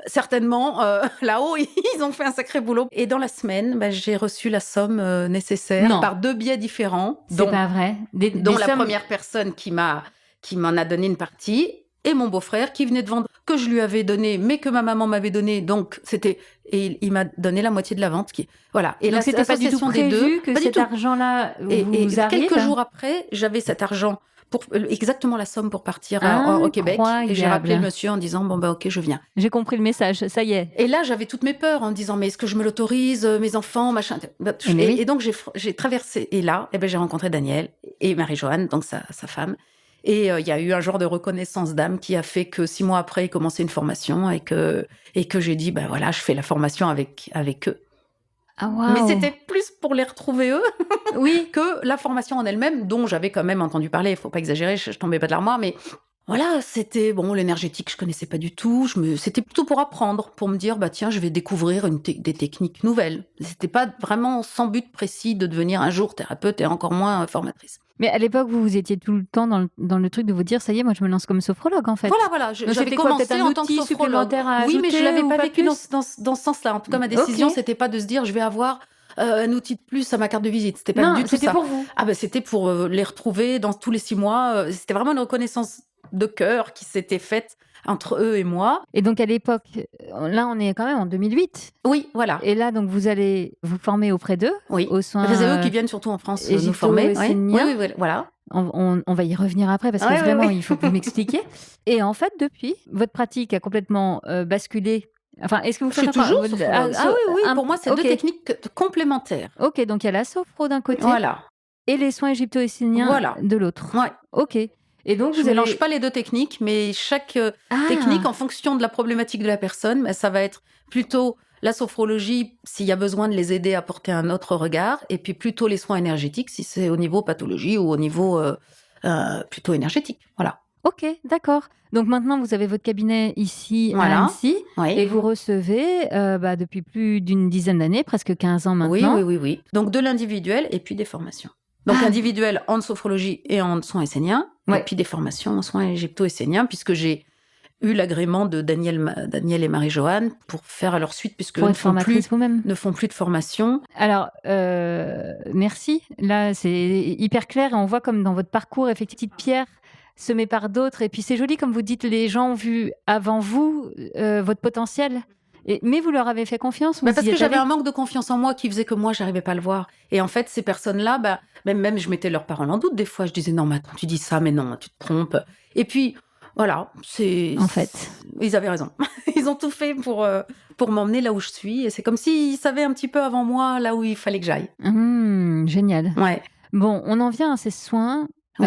[SPEAKER 1] certainement, là-haut, ils ont fait un sacré boulot. Et dans la semaine, j'ai reçu la somme nécessaire par 2 biais différents.
[SPEAKER 3] C'est pas vrai.
[SPEAKER 1] Dont la première personne qui m'en a donné une partie, et mon beau-frère qui venait de vendre, que je lui avais donné, mais que ma maman m'avait donné, donc et il m'a donné la moitié de la vente. Voilà. Et
[SPEAKER 3] donc c'était pas du tout prévu que cet argent-là vous arrive.
[SPEAKER 1] Quelques jours après, j'avais cet argent pour exactement la somme pour partir au Québec. Et j'ai rappelé le monsieur en disant, ok, je viens.
[SPEAKER 3] J'ai compris le message, ça y est.
[SPEAKER 1] Et là, j'avais toutes mes peurs en me disant, mais est-ce que je me l'autorise, mes enfants, machin. Et donc, j'ai traversé. Et là, j'ai rencontré Daniel et Marie-Joanne, donc sa femme. Et il y a eu un genre de reconnaissance d'âme qui a fait que 6 mois après, il commençait une formation et que j'ai dit, je fais la formation avec eux.
[SPEAKER 3] Ah, wow.
[SPEAKER 1] Mais c'était plus pour les retrouver eux que la formation en elle-même, dont j'avais quand même entendu parler. Il faut pas exagérer, je tombais pas de l'armoire, mais voilà, c'était l'énergétique, je connaissais pas du tout. C'était plutôt pour apprendre, pour me dire, tiens, je vais découvrir des techniques nouvelles. C'était pas vraiment sans but précis de devenir un jour thérapeute et encore moins formatrice.
[SPEAKER 3] Mais à l'époque, vous étiez tout le temps dans le truc de vous dire, ça y est, moi je me lance comme sophrologue en fait.
[SPEAKER 1] Voilà. J'avais commencé en tant que sophrologue.
[SPEAKER 3] À
[SPEAKER 1] oui, mais je l'avais pas vécu
[SPEAKER 3] dans
[SPEAKER 1] dans ce sens-là. En tout cas, ma décision, c'était pas de se dire, je vais avoir un outil de plus à ma carte de visite. C'était pas
[SPEAKER 3] Non,
[SPEAKER 1] du tout
[SPEAKER 3] c'était
[SPEAKER 1] ça.
[SPEAKER 3] pour vous.
[SPEAKER 1] Ah ben c'était pour les retrouver dans tous les 6 mois. C'était vraiment une reconnaissance de cœur qui s'était faite entre eux et moi.
[SPEAKER 3] Et donc à l'époque, là on est quand même en 2008.
[SPEAKER 1] Oui, voilà.
[SPEAKER 3] Et là donc vous allez vous former auprès d'eux,
[SPEAKER 1] Oui.
[SPEAKER 3] aux soins.
[SPEAKER 1] C'est eux qui viennent surtout en France nous former. Oui,
[SPEAKER 3] égypto-esséniens.
[SPEAKER 1] oui, voilà.
[SPEAKER 3] On va y revenir après parce que
[SPEAKER 1] Ouais, ouais,
[SPEAKER 3] vraiment
[SPEAKER 1] ouais.
[SPEAKER 3] il faut que vous m'expliquiez. Et en fait depuis, votre pratique a complètement basculé. Enfin, est-ce que vous
[SPEAKER 1] Je suis
[SPEAKER 3] faites encore-
[SPEAKER 1] toujours oui,
[SPEAKER 3] un-
[SPEAKER 1] pour moi, c'est
[SPEAKER 3] ok.
[SPEAKER 1] deux techniques complémentaires.
[SPEAKER 3] Ok, donc il y a la sophro d'un côté
[SPEAKER 1] Voilà.
[SPEAKER 3] et les soins égypto-esséniens
[SPEAKER 1] Voilà.
[SPEAKER 3] de l'autre.
[SPEAKER 1] Ouais.
[SPEAKER 3] Ok. Et donc
[SPEAKER 1] Je
[SPEAKER 3] vous
[SPEAKER 1] mélange
[SPEAKER 3] allez...
[SPEAKER 1] pas les deux techniques, mais chaque
[SPEAKER 3] Ah,
[SPEAKER 1] technique, en fonction de la problématique de la personne, ça va être plutôt la sophrologie, s'il y a besoin de les aider à porter un autre regard, et puis plutôt les soins énergétiques, si c'est au niveau pathologie ou au niveau plutôt énergétique. Voilà.
[SPEAKER 3] ok, d'accord. Donc maintenant vous avez votre cabinet ici à
[SPEAKER 1] Voilà.
[SPEAKER 3] Annecy
[SPEAKER 1] Oui.
[SPEAKER 3] et vous recevez depuis plus d'une dizaine d'années, presque 15 ans
[SPEAKER 1] Oui,
[SPEAKER 3] maintenant.
[SPEAKER 1] oui. Donc de l'individuel et puis des formations. Donc
[SPEAKER 3] Ah.
[SPEAKER 1] individuel en sophrologie et en soins esséniens,
[SPEAKER 3] Ouais.
[SPEAKER 1] et puis des formations en soins égypto-esséniens, puisque j'ai eu l'agrément de Daniel et Marie-Joanne pour faire à leur suite, puisque
[SPEAKER 3] Pour
[SPEAKER 1] eux
[SPEAKER 3] être formatrice vous-même.
[SPEAKER 1] ne font plus de formation.
[SPEAKER 3] Alors, merci. Là, c'est hyper clair et on voit comme dans votre parcours, effectivement, petite pierre semée par d'autres. Et puis, c'est joli, comme vous dites, les gens ont vu avant vous votre potentiel. Mais vous leur avez fait confiance.
[SPEAKER 1] Parce que j'avais un manque de confiance en moi qui faisait que moi, j'arrivais pas à le voir. Et en fait, ces personnes-là, même je mettais leurs paroles en doute des fois. Je disais, non, mais attends, tu dis ça, mais non, tu te trompes. Et puis, voilà,
[SPEAKER 3] En fait.
[SPEAKER 1] ils avaient raison. Ils ont tout fait pour m'emmener là où je suis. Et c'est comme s'ils savaient un petit peu avant moi là où il fallait que j'aille.
[SPEAKER 3] Génial.
[SPEAKER 1] Ouais.
[SPEAKER 3] Bon, on en vient à ces soins
[SPEAKER 1] Oui.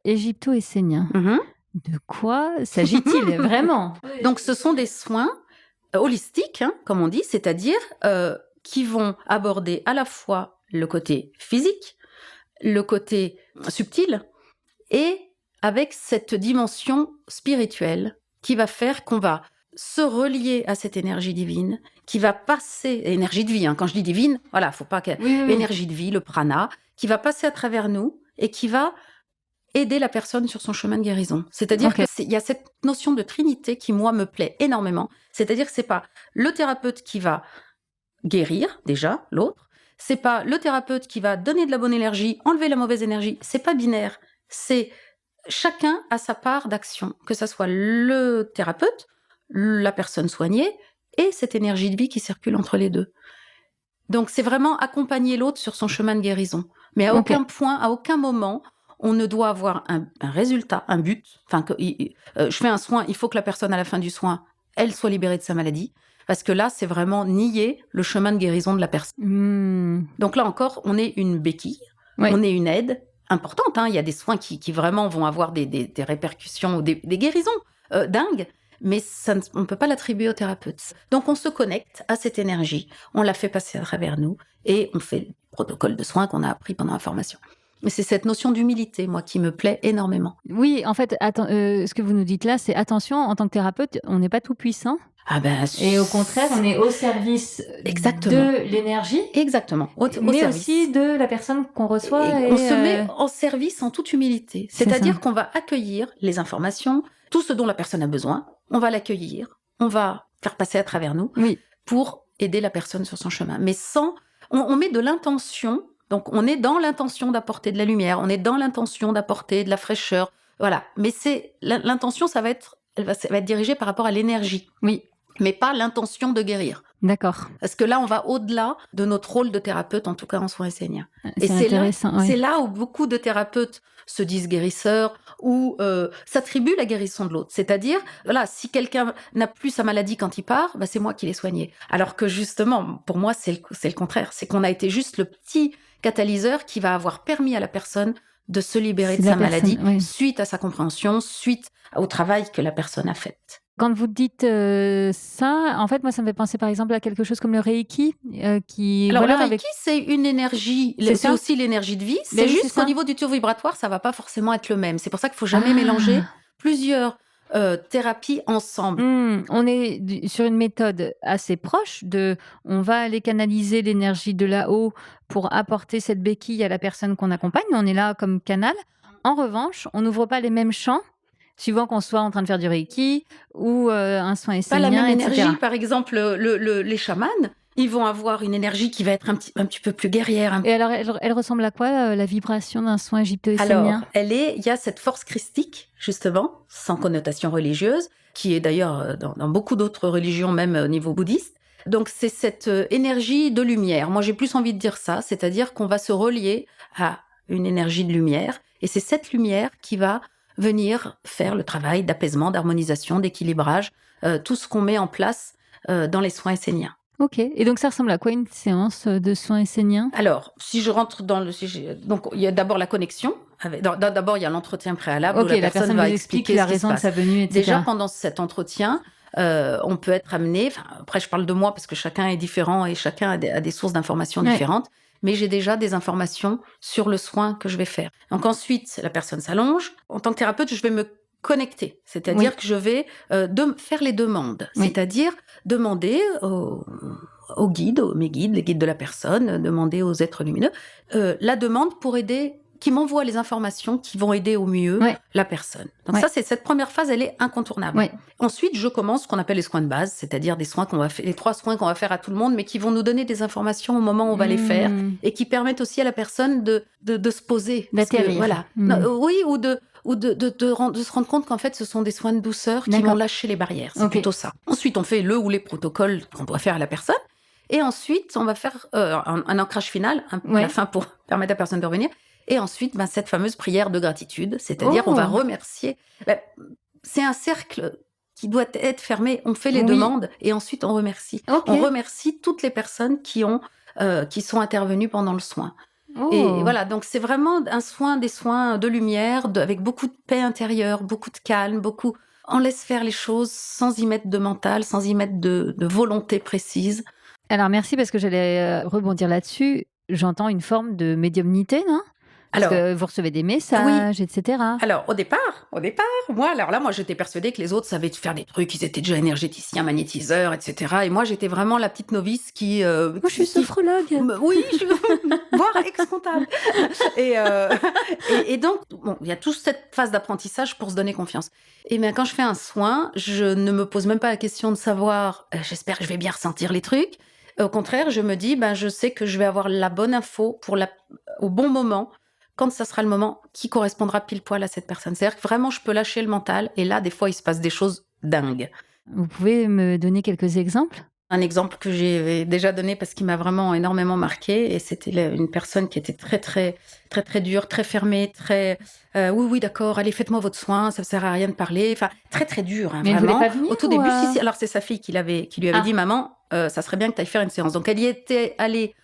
[SPEAKER 3] égypto-esséniens.
[SPEAKER 1] Mhm.
[SPEAKER 3] De quoi s'agit-il vraiment?
[SPEAKER 1] Donc, ce sont des soins holistiques, comme on dit, c'est-à-dire qui vont aborder à la fois le côté physique, le côté subtil, et avec cette dimension spirituelle qui va faire qu'on va se relier à cette énergie divine, qui va passer, énergie de vie, quand je dis divine, voilà, faut pas que...
[SPEAKER 3] Oui.
[SPEAKER 1] Énergie de vie, le prana, qui va passer à travers nous et qui va aider la personne sur son chemin de guérison. C'est-à-dire qu'il y a cette notion de trinité qui, moi, me plaît énormément. C'est-à-dire que c'est pas le thérapeute qui va guérir, déjà, l'autre. C'est pas le thérapeute qui va donner de la bonne énergie, enlever la mauvaise énergie. C'est pas binaire. C'est chacun a sa part d'action. Que ça soit le thérapeute, la personne soignée et cette énergie de vie qui circule entre les deux. Donc, c'est vraiment accompagner l'autre sur son chemin de guérison. Mais à aucun point, à aucun moment, on ne doit avoir un résultat, un but. Enfin, je fais un soin, il faut que la personne, à la fin du soin, elle soit libérée de sa maladie. Parce que là, c'est vraiment nier le chemin de guérison de la personne. Donc là encore, on est une béquille, on est une aide importante. Il y a des soins qui vraiment vont avoir des répercussions ou des guérisons dingues. Mais on ne peut pas l'attribuer au thérapeute. Donc on se connecte à cette énergie, on la fait passer à travers nous et on fait le protocole de soins qu'on a appris pendant la formation. Mais c'est cette notion d'humilité, moi, qui me plaît énormément.
[SPEAKER 3] Oui, en fait, ce que vous nous dites là, c'est attention, en tant que thérapeute, on n'est pas tout puissant. Et au contraire, on est au service de l'énergie.
[SPEAKER 1] Exactement.
[SPEAKER 3] Mais service. Aussi de la personne qu'on reçoit.
[SPEAKER 1] On se met en service en toute humilité. C'est-à-dire qu'on va accueillir les informations, tout ce dont la personne a besoin, on va l'accueillir, on va faire passer à travers nous pour aider la personne sur son chemin. Mais on met de l'intention. Donc, on est dans l'intention d'apporter de la lumière, on est dans l'intention d'apporter de la fraîcheur. Voilà. Mais l'intention, elle va être dirigée par rapport à l'énergie.
[SPEAKER 3] Oui.
[SPEAKER 1] Mais pas l'intention de guérir.
[SPEAKER 3] D'accord.
[SPEAKER 1] Parce que là, on va au-delà de notre rôle de thérapeute, en tout cas en soins esséniens.
[SPEAKER 3] Et
[SPEAKER 1] c'est là où beaucoup de thérapeutes se disent guérisseurs ou s'attribuent la guérison de l'autre. C'est-à-dire, voilà, si quelqu'un n'a plus sa maladie quand il part, c'est moi qui l'ai soigné. Alors que justement, pour moi, c'est le contraire. C'est qu'on a été juste le petit catalyseur qui va avoir permis à la personne de se libérer de sa maladie suite à sa compréhension, suite au travail que la personne a fait.
[SPEAKER 3] Quand vous dites ça, en fait, moi, ça me fait penser par exemple à quelque chose comme le Reiki.
[SPEAKER 1] Alors, le Reiki, c'est une énergie, c'est aussi l'énergie de vie. C'est juste qu'au niveau du tube vibratoire, ça va pas forcément être le même. C'est pour ça qu'il faut jamais mélanger plusieurs thérapies ensemble.
[SPEAKER 3] On est sur une méthode assez proche on va aller canaliser l'énergie de là-haut pour apporter cette béquille à la personne qu'on accompagne. On est là comme canal. En revanche, on n'ouvre pas les mêmes champs suivant qu'on soit en train de faire du Reiki ou un soin essénien,
[SPEAKER 1] pas la même
[SPEAKER 3] etc.
[SPEAKER 1] énergie. Par exemple, les chamans, Ils vont avoir une énergie qui va être un petit peu plus guerrière.
[SPEAKER 3] Et alors, elle ressemble à quoi, la vibration d'un soin
[SPEAKER 1] Alors,
[SPEAKER 3] égypto-essénien?
[SPEAKER 1] il y a cette force christique, justement, sans connotation religieuse, qui est d'ailleurs dans beaucoup d'autres religions, même au niveau bouddhiste. Donc, c'est cette énergie de lumière. Moi, j'ai plus envie de dire ça, c'est-à-dire qu'on va se relier à une énergie de lumière, et c'est cette lumière qui va venir faire le travail d'apaisement, d'harmonisation, d'équilibrage, tout ce qu'on met en place dans les soins esséniens.
[SPEAKER 3] Ok. Et donc, ça ressemble à quoi une séance de soins esséniens?
[SPEAKER 1] Alors, si je rentre dans le sujet, donc il y a d'abord la connexion. D'abord, il y a l'entretien préalable où
[SPEAKER 3] Ok,
[SPEAKER 1] la
[SPEAKER 3] la
[SPEAKER 1] personne
[SPEAKER 3] personne
[SPEAKER 1] va
[SPEAKER 3] vous explique
[SPEAKER 1] expliquer
[SPEAKER 3] la
[SPEAKER 1] ce qui se
[SPEAKER 3] raison de
[SPEAKER 1] passe.
[SPEAKER 3] sa venue, etc.
[SPEAKER 1] Déjà, pendant cet entretien, on peut être amené, après je parle de moi parce que chacun est différent et chacun a des sources d'informations
[SPEAKER 3] Ouais.
[SPEAKER 1] différentes, mais j'ai déjà des informations sur le soin que je vais faire. Donc ensuite, la personne s'allonge. En tant que thérapeute, je vais me connecter, c'est-à-dire
[SPEAKER 3] Oui.
[SPEAKER 1] que je vais faire les demandes,
[SPEAKER 3] Oui.
[SPEAKER 1] c'est-à-dire demander aux guides, mes guides, les guides de la personne, demander aux êtres lumineux la demande pour aider, qui m'envoie les informations qui vont aider au mieux
[SPEAKER 3] Ouais.
[SPEAKER 1] la personne. Donc
[SPEAKER 3] Ouais.
[SPEAKER 1] ça, c'est cette première phase, elle est incontournable.
[SPEAKER 3] Ouais.
[SPEAKER 1] Ensuite, je commence ce qu'on appelle les soins de base, c'est-à-dire des soins qu'on va faire, les 3 soins qu'on va faire à tout le monde, mais qui vont nous donner des informations au moment où on va les faire et qui permettent aussi à la personne de se poser. Parce que,
[SPEAKER 3] D'atterrir.
[SPEAKER 1] voilà. Non, oui, ou de se rendre compte qu'en fait, ce sont des soins de douceur qui
[SPEAKER 3] D'accord.
[SPEAKER 1] vont lâcher les barrières. C'est
[SPEAKER 3] Ok.
[SPEAKER 1] plutôt ça. Ensuite, on fait le ou les protocoles qu'on doit faire à la personne. Et ensuite, on va faire un ancrage final, à
[SPEAKER 3] Ouais.
[SPEAKER 1] la fin pour permettre à la personne de revenir. Et ensuite, cette fameuse prière de gratitude, c'est-à-dire
[SPEAKER 3] Oh.
[SPEAKER 1] on va remercier. C'est un cercle qui doit être fermé. On fait les
[SPEAKER 3] Oui.
[SPEAKER 1] demandes et ensuite on remercie.
[SPEAKER 3] Ok.
[SPEAKER 1] On remercie toutes les personnes qui sont intervenues pendant le soin.
[SPEAKER 3] Oh.
[SPEAKER 1] Et voilà, donc c'est vraiment des soins de lumière, avec beaucoup de paix intérieure, beaucoup de calme, on laisse faire les choses sans y mettre de mental, sans y mettre de volonté précise.
[SPEAKER 3] Alors, merci parce que j'allais rebondir là-dessus. J'entends une forme de médiumnité, non? Parce que vous recevez des messages, etc.
[SPEAKER 1] Alors, au départ, moi, j'étais persuadée que les autres savaient faire des trucs, ils étaient déjà énergéticiens, magnétiseurs, etc. Et moi, j'étais vraiment la petite novice qui...
[SPEAKER 3] Moi, je suis sophrologue.
[SPEAKER 1] Oui, voire ex-comptable. Et donc, bon, il y a toute cette phase d'apprentissage pour se donner confiance. Et bien, quand je fais un soin, je ne me pose même pas la question de savoir, j'espère que je vais bien ressentir les trucs. Au contraire, je me dis, je sais que je vais avoir la bonne info au bon moment, quand ça sera le moment qui correspondra pile poil à cette personne. C'est-à-dire que vraiment, je peux lâcher le mental. Et là, des fois, il se passe des choses dingues.
[SPEAKER 3] Vous pouvez me donner quelques exemples?
[SPEAKER 1] Un exemple que j'ai déjà donné parce qu'il m'a vraiment énormément marqué, et c'était une personne qui était très, très, très, très dure, très fermée, très... oui, d'accord, allez, faites-moi votre soin, ça ne sert à rien de parler. Enfin, très, très dur,
[SPEAKER 3] Mais elle
[SPEAKER 1] vraiment.
[SPEAKER 3] voulait pas venir,
[SPEAKER 1] Au tout
[SPEAKER 3] ou
[SPEAKER 1] début, si. Alors, c'est sa fille qui lui avait dit, maman, ça serait bien que tu ailles faire une séance. Donc, elle y était allée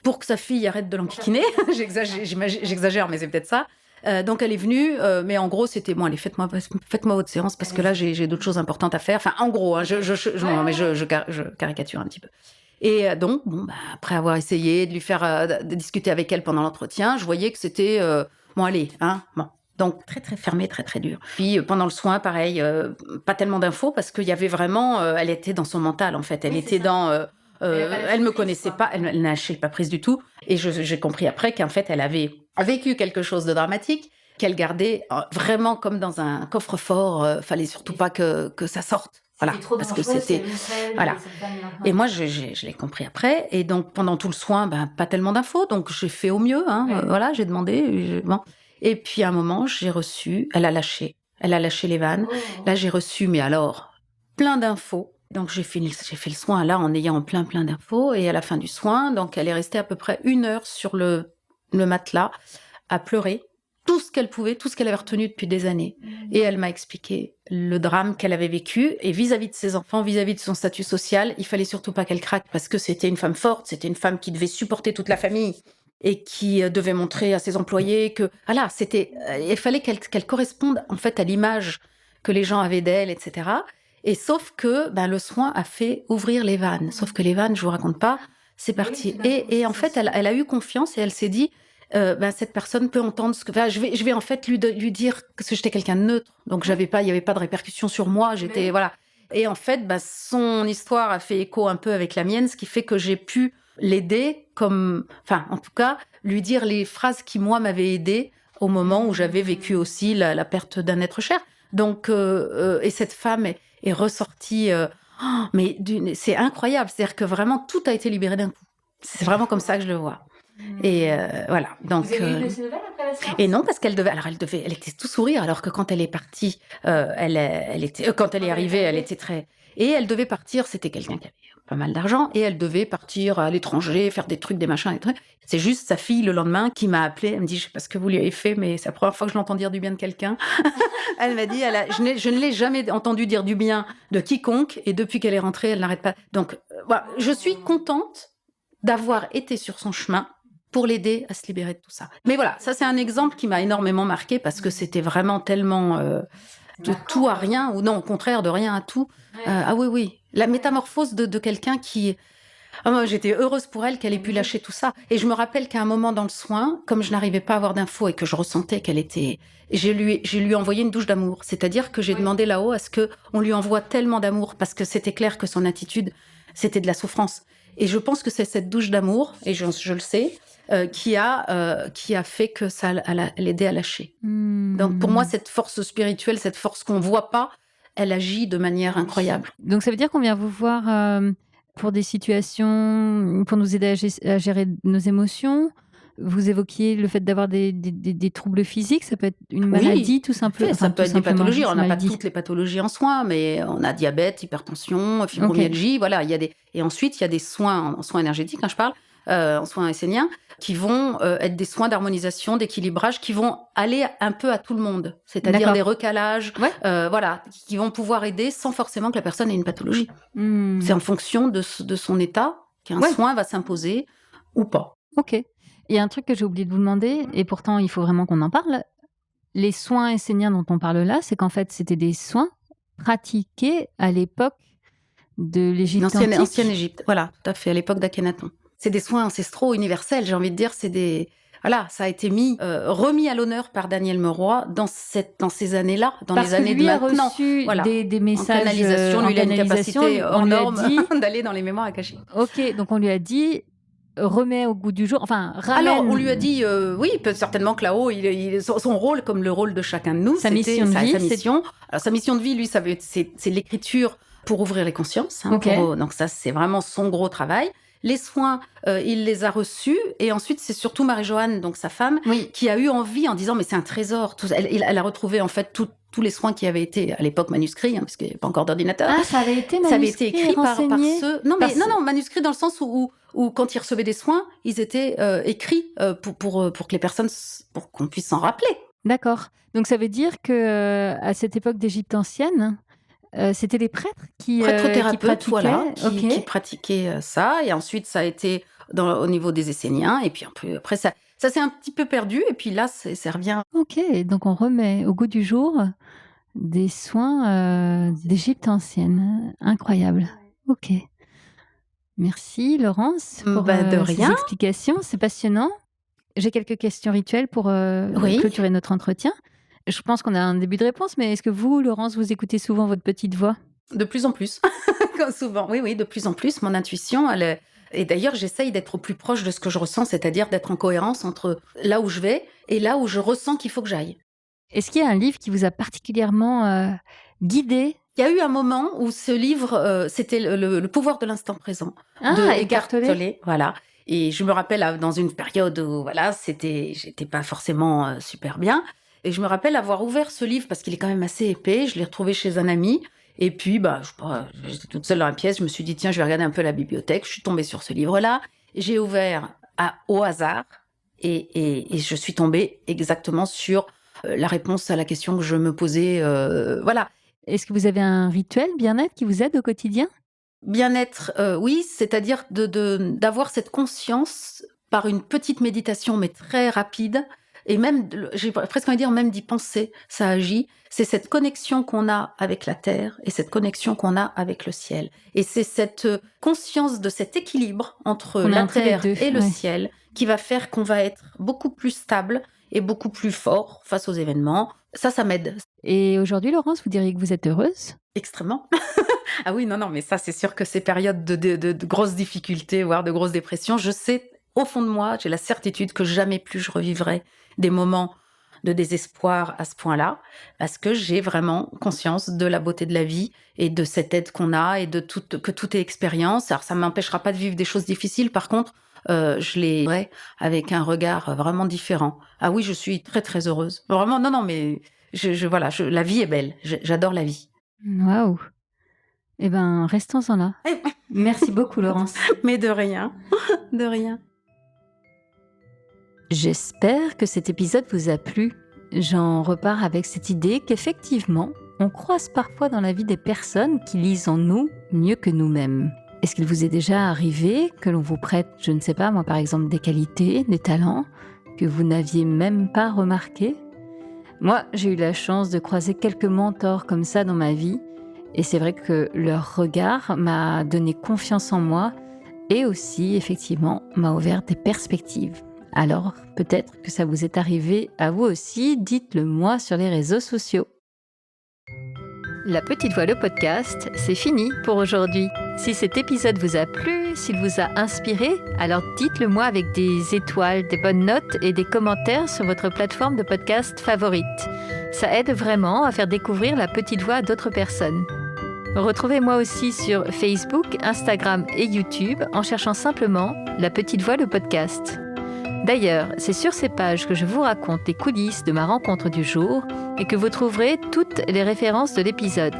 [SPEAKER 1] pour que sa fille arrête de l'enquiquiner. J'exagère, mais c'est peut-être ça. Donc elle est venue, mais en gros c'était bon, allez, faites-moi votre séance parce que là j'ai d'autres choses importantes à faire. Enfin en gros, hein, je caricature un petit peu. Et donc après avoir essayé de lui faire de discuter avec elle pendant l'entretien, je voyais que c'était bon allez, hein, bon. Donc très très fermé, très très dur. Puis pendant le soin, pareil, pas tellement d'infos parce qu'il y avait vraiment, elle était dans son mental en fait, elle était dans elle me connaissait pas, elle n'a pas prise du tout. Et j'ai compris après qu'en fait, elle avait vécu quelque chose de dramatique, qu'elle gardait vraiment comme dans un coffre-fort. Fallait surtout pas que ça sorte. Voilà, parce que c'était... Voilà. Et moi, je l'ai compris après. Et donc, pendant tout le soin, pas tellement d'infos. Donc, j'ai fait au mieux. Hein, voilà, j'ai demandé. Bon. Et puis, à un moment, j'ai reçu... Elle a lâché les vannes. Là, j'ai reçu, mais alors, plein d'infos. Donc, j'ai fait le soin là en ayant plein d'infos. Et à la fin du soin, donc, elle est restée à peu près 1 heure sur le matelas à pleurer tout ce qu'elle pouvait, tout ce qu'elle avait retenu depuis des années. Et elle m'a expliqué le drame qu'elle avait vécu. Et vis-à-vis de ses enfants, vis-à-vis de son statut social, il fallait surtout pas qu'elle craque parce que c'était une femme forte, c'était une femme qui devait supporter toute la famille et qui devait montrer à ses employés que, voilà, il fallait qu'elle corresponde en fait à l'image que les gens avaient d'elle, etc. Et sauf que le soin a fait ouvrir les vannes. Sauf que les vannes, je vous raconte pas, c'est parti. Et en fait, elle a eu confiance et elle s'est dit, cette personne peut entendre ce que... Enfin, je vais en fait lui dire que j'étais quelqu'un de neutre. Donc, il n'y avait pas de répercussions sur moi. J'étais... Voilà. Et en fait, son histoire a fait écho un peu avec la mienne, ce qui fait que j'ai pu l'aider Enfin, en tout cas, lui dire les phrases qui, moi, m'avaient aidée au moment où j'avais vécu aussi la perte d'un être cher. Donc, et cette femme est ressortie Mais c'est incroyable. C'est-à-dire que vraiment, tout a été libéré d'un coup. C'est vraiment comme ça que je le vois. Et voilà. Donc,
[SPEAKER 3] Vous avez eu de ces nouvelles après la séance?
[SPEAKER 1] et non, parce elle était tout sourire, alors que quand elle est partie, elle était, quand elle est arrivée, elle était très. Et elle devait partir, c'était quelqu'un qui avait pas mal d'argent, et elle devait partir à l'étranger, faire des trucs, des machins, des trucs. C'est juste sa fille, le lendemain, qui m'a appelée. Elle me dit, je sais pas ce que vous lui avez fait, mais c'est la première fois que je l'entends dire du bien de quelqu'un. Elle m'a dit, je ne l'ai jamais entendu dire du bien de quiconque, et depuis qu'elle est rentrée, elle n'arrête pas. Donc, voilà, je suis contente d'avoir été sur son chemin pour l'aider à se libérer de tout ça. Mais voilà, ça c'est un exemple qui m'a énormément marqué parce que c'était vraiment tellement de tout à rien, ou non, au contraire, de rien à tout. Ah oui, oui. La métamorphose de quelqu'un qui... Ah, moi, j'étais heureuse pour elle qu'elle ait pu lâcher tout ça. Et je me rappelle qu'à un moment dans le soin, comme je n'arrivais pas à avoir d'infos et que je ressentais qu'elle était... Je lui ai envoyé une douche d'amour. C'est-à-dire que j'ai demandé là-haut à ce qu'on lui envoie tellement d'amour parce que c'était clair que son attitude, c'était de la souffrance. Et je pense que c'est cette douche d'amour, et je le sais, qui a fait que ça l'aidait à lâcher. Donc pour moi, cette force spirituelle, cette force qu'on ne voit pas, elle agit de manière incroyable.
[SPEAKER 3] Donc ça veut dire qu'on vient vous voir pour des situations, pour nous aider à gérer nos émotions. Vous évoquiez le fait d'avoir des troubles physiques, ça peut être une maladie tout simplement.
[SPEAKER 1] Ça peut être des pathologies, on n'a pas
[SPEAKER 3] maladie.
[SPEAKER 1] toutes les pathologies en soins, mais on a diabète, hypertension, fibromyalgie, voilà. Et ensuite, il y a des soins, en soins énergétiques, je parle, en soins esséniens, qui vont être des soins d'harmonisation, d'équilibrage, qui vont aller un peu à tout le monde. C'est-à-dire
[SPEAKER 3] D'accord.
[SPEAKER 1] des recalages, voilà, qui vont pouvoir aider sans forcément que la personne ait une pathologie. C'est en fonction de son état qu'un soin va s'imposer ou pas.
[SPEAKER 3] Ok. Il y a un truc que j'ai oublié de vous demander, et pourtant il faut vraiment qu'on en parle. Les soins esséniens dont on parle là, c'est qu'en fait c'était des soins pratiqués à l'époque de l'Égypte antique.
[SPEAKER 1] Ancienne Égypte, voilà, tout à fait, à l'époque d'Akhenaton. C'est des soins ancestraux universels, j'ai envie de dire, voilà, ça a été remis à l'honneur par Daniel Meroy dans ces années-là, dans
[SPEAKER 3] Parce
[SPEAKER 1] les années
[SPEAKER 3] que lui
[SPEAKER 1] de maintenant.
[SPEAKER 3] a reçu
[SPEAKER 1] Voilà.
[SPEAKER 3] des messages
[SPEAKER 1] En canalisation, lui, il a une
[SPEAKER 3] canalisation,
[SPEAKER 1] capacité
[SPEAKER 3] on
[SPEAKER 1] hors
[SPEAKER 3] lui a
[SPEAKER 1] norme
[SPEAKER 3] dit,
[SPEAKER 1] d'aller dans les mémoires akashiques.
[SPEAKER 3] ok, donc on lui a dit, remets au goût du jour, enfin, ramène...
[SPEAKER 1] Alors, on lui a dit, oui, certainement que là-haut, son rôle, comme le rôle de chacun de nous,
[SPEAKER 3] Sa mission de vie,
[SPEAKER 1] sa mission. Alors, sa mission de vie, lui, c'est l'écriture pour ouvrir les consciences.
[SPEAKER 3] Ok.
[SPEAKER 1] Donc ça, c'est vraiment son gros travail. Les soins, il les a reçus. Et ensuite, c'est surtout Marie-Joanne, donc sa femme, qui a eu envie, en disant, mais c'est un trésor. Elle a retrouvé, en fait, tous les soins qui avaient été, à l'époque, manuscrits, parce qu'il n'y avait pas encore d'ordinateur.
[SPEAKER 3] Ah, ça avait été manuscrit,
[SPEAKER 1] ça avait été écrit par ceux... Non, manuscrits dans le sens où quand ils recevaient des soins, ils étaient écrits pour que les personnes, pour qu'on puisse s'en rappeler.
[SPEAKER 3] D'accord. Donc ça veut dire que à cette époque d'Égypte ancienne, c'était les prêtres qui
[SPEAKER 1] prêtres-thérapeutes,
[SPEAKER 3] pratiquaient,
[SPEAKER 1] qui pratiquaient ça. Et ensuite, ça a été au niveau des Esséniens. Et puis un peu après, ça s'est un petit peu perdu. Et puis là, ça revient.
[SPEAKER 3] Ok, donc on remet au goût du jour des soins d'Égypte ancienne. Incroyable. Ok. Merci Laurence pour
[SPEAKER 1] de
[SPEAKER 3] ces
[SPEAKER 1] rien.
[SPEAKER 3] explications. C'est passionnant. J'ai quelques questions rituelles pour clôturer notre entretien. Je pense qu'on a un début de réponse, mais est-ce que vous, Laurence, vous écoutez souvent votre petite voix?
[SPEAKER 1] De plus en plus. Comme souvent. Oui, de plus en plus. Mon intuition, et d'ailleurs, j'essaye d'être au plus proche de ce que je ressens, c'est-à-dire d'être en cohérence entre là où je vais et là où je ressens qu'il faut que j'aille.
[SPEAKER 3] Est-ce qu'il y a un livre qui vous a particulièrement guidé?
[SPEAKER 1] Il y a eu un moment où ce livre, c'était le pouvoir de l'instant présent, de Eckhart Tolle. Voilà. Et je me rappelle, dans une période où, voilà, j'étais pas forcément super bien. Et je me rappelle avoir ouvert ce livre parce qu'il est quand même assez épais. Je l'ai retrouvé chez un ami. Et puis, j'étais toute seule dans la pièce. Je me suis dit, tiens, je vais regarder un peu la bibliothèque. Je suis tombée sur ce livre-là. J'ai ouvert au hasard. Et je suis tombée exactement sur la réponse à la question que je me posais. Voilà.
[SPEAKER 3] Est-ce que vous avez un rituel bien-être qui vous aide au quotidien?
[SPEAKER 1] Bien-être, oui. C'est-à-dire d'avoir cette conscience par une petite méditation, mais très rapide. Et même, j'ai presque envie de dire, même d'y penser, ça agit. C'est cette connexion qu'on a avec la terre et cette connexion qu'on a avec le ciel. Et c'est cette conscience de cet équilibre entre la terre et le ciel qui va faire qu'on va être beaucoup plus stable et beaucoup plus fort face aux événements. Ça m'aide.
[SPEAKER 3] Et aujourd'hui, Laurence, vous diriez que vous êtes heureuse?
[SPEAKER 1] Extrêmement. Ah oui, non, mais ça, c'est sûr que ces périodes de grosses difficultés, voire de grosses dépressions, je sais, au fond de moi, j'ai la certitude que jamais plus je revivrai des moments de désespoir à ce point-là, parce que j'ai vraiment conscience de la beauté de la vie et de cette aide qu'on a et que tout est expérience. Alors ça m'empêchera pas de vivre des choses difficiles, par contre, je les verrai avec un regard vraiment différent. Ah oui, je suis très très heureuse. Vraiment, non, mais la vie est belle. J'adore la vie.
[SPEAKER 3] Waouh. Eh ben, restons-en là. Merci beaucoup, Laurence.
[SPEAKER 1] Mais de rien, de rien.
[SPEAKER 3] J'espère que cet épisode vous a plu. J'en repars avec cette idée qu'effectivement, on croise parfois dans la vie des personnes qui lisent en nous mieux que nous-mêmes. Est-ce qu'il vous est déjà arrivé que l'on vous prête, je ne sais pas moi par exemple, des qualités, des talents que vous n'aviez même pas remarqués ? Moi, j'ai eu la chance de croiser quelques mentors comme ça dans ma vie et c'est vrai que leur regard m'a donné confiance en moi et aussi, effectivement, m'a ouvert des perspectives. Alors, peut-être que ça vous est arrivé à vous aussi, dites-le moi sur les réseaux sociaux. La Petite Voix, le podcast, c'est fini pour aujourd'hui. Si cet épisode vous a plu, s'il vous a inspiré, alors dites-le moi avec des étoiles, des bonnes notes et des commentaires sur votre plateforme de podcast favorite. Ça aide vraiment à faire découvrir La Petite Voix à d'autres personnes. Retrouvez-moi aussi sur Facebook, Instagram et YouTube en cherchant simplement La Petite Voix, le podcast. D'ailleurs, c'est sur ces pages que je vous raconte les coulisses de ma rencontre du jour et que vous trouverez toutes les références de l'épisode.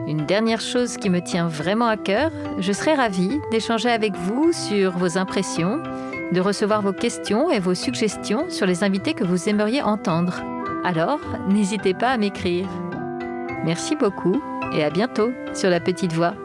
[SPEAKER 3] Une dernière chose qui me tient vraiment à cœur, je serais ravie d'échanger avec vous sur vos impressions, de recevoir vos questions et vos suggestions sur les invités que vous aimeriez entendre. Alors, n'hésitez pas à m'écrire. Merci beaucoup et à bientôt sur La Petite Voix.